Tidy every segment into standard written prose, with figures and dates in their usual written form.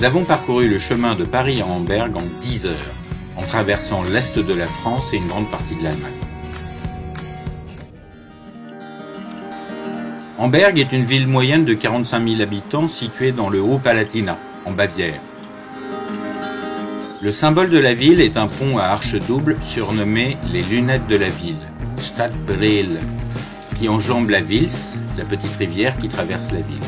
Nous avons parcouru le chemin de Paris à Amberg en 10 heures, en traversant l'est de la France et une grande partie de l'Allemagne. Amberg est une ville moyenne de 45 000 habitants située dans le Haut-Palatinat, en Bavière. Le symbole de la ville est un pont à arches doubles surnommé les lunettes de la ville, Stadtbrille, qui enjambe la Vils, la petite rivière qui traverse la ville.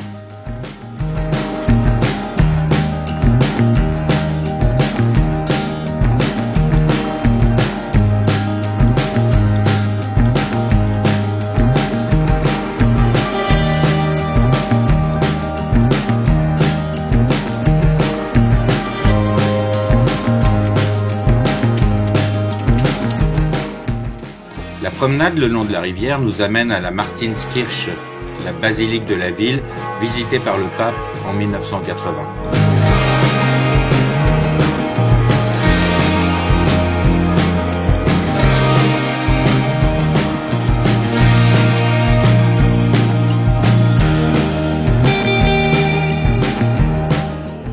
La promenade le long de la rivière nous amène à la Martinskirche, la basilique de la ville, visitée par le pape en 1980.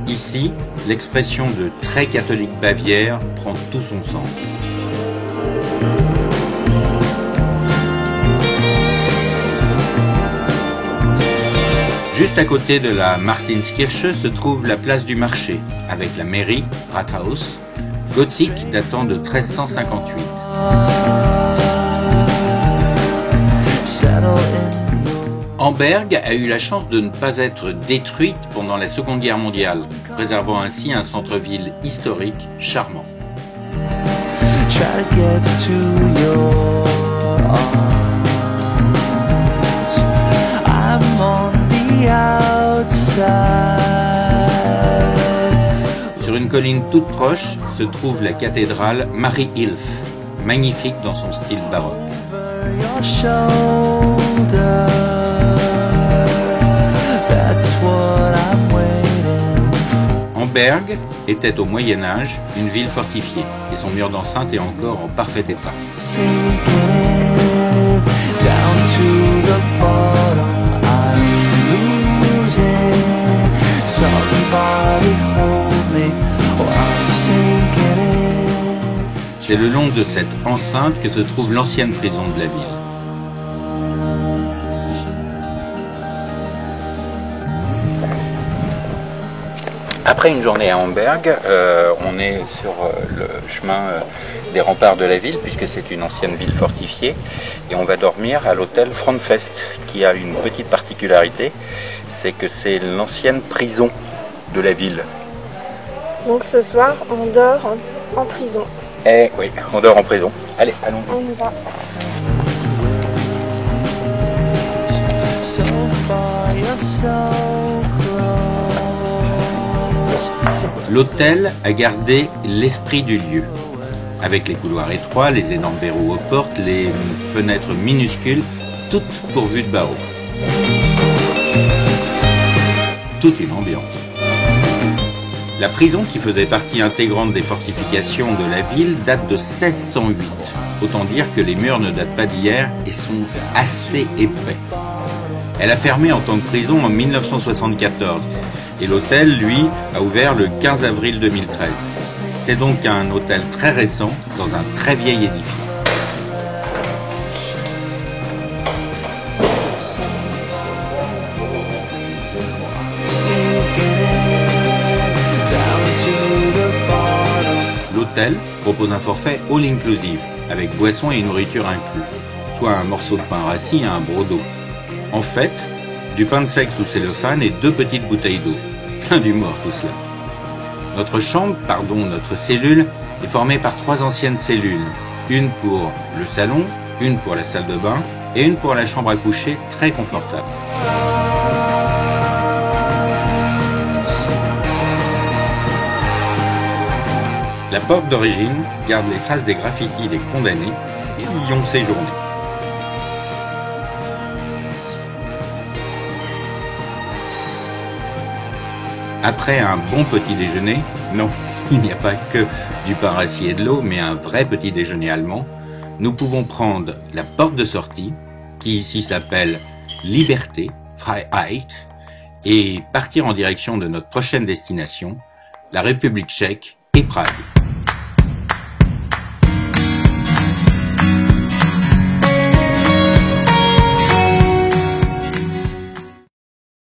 Ici, l'expression de « très catholique Bavière » prend tout son sens. Juste à côté de la Martinskirche se trouve la place du marché, avec la mairie, Rathaus, gothique datant de 1358. Amberg a eu la chance de ne pas être détruite pendant la Seconde Guerre mondiale, préservant ainsi un centre-ville historique charmant. Sur une colline toute proche se trouve la cathédrale Marie-Hilf, magnifique dans son style baroque. Amberg était au Moyen-Âge une ville fortifiée et son mur d'enceinte est encore en parfait état. C'est le long de cette enceinte que se trouve l'ancienne prison de la ville. Après une journée à Amberg, on est sur le chemin des remparts de la ville, puisque c'est une ancienne ville fortifiée, et on va dormir à l'hôtel Frauenfest, qui a une petite particularité, c'est que c'est l'ancienne prison de la ville. Donc ce soir, on dort en prison. Eh oui, on dort en prison. Allez, allons. On y va. L'hôtel a gardé l'esprit du lieu, avec les couloirs étroits, les énormes verrous aux portes, les fenêtres minuscules, toutes pourvues de barreaux. Toute une ambiance. La prison, qui faisait partie intégrante des fortifications de la ville, date de 1608. Autant dire que les murs ne datent pas d'hier et sont assez épais. Elle a fermé en tant que prison en 1974 et l'hôtel, lui, a ouvert le 15 avril 2013. C'est donc un hôtel très récent dans un très vieil édifice. L'hôtel propose un forfait all-inclusive, avec boisson et nourriture inclus, soit un morceau de pain rassis et un brodo. En fait, du pain de seigle sous cellophane et 2 petites bouteilles d'eau. Plein d'humour tout cela. Notre cellule, est formée par 3 anciennes cellules. Une pour le salon, une pour la salle de bain et une pour la chambre à coucher très confortable. La porte d'origine garde les traces des graffitis des condamnés qui y ont séjourné. Après un bon petit déjeuner, non, il n'y a pas que du pain rassis et de l'eau, mais un vrai petit déjeuner allemand, nous pouvons prendre la porte de sortie, qui ici s'appelle Liberté, Freiheit, et partir en direction de notre prochaine destination, la République tchèque et Prague.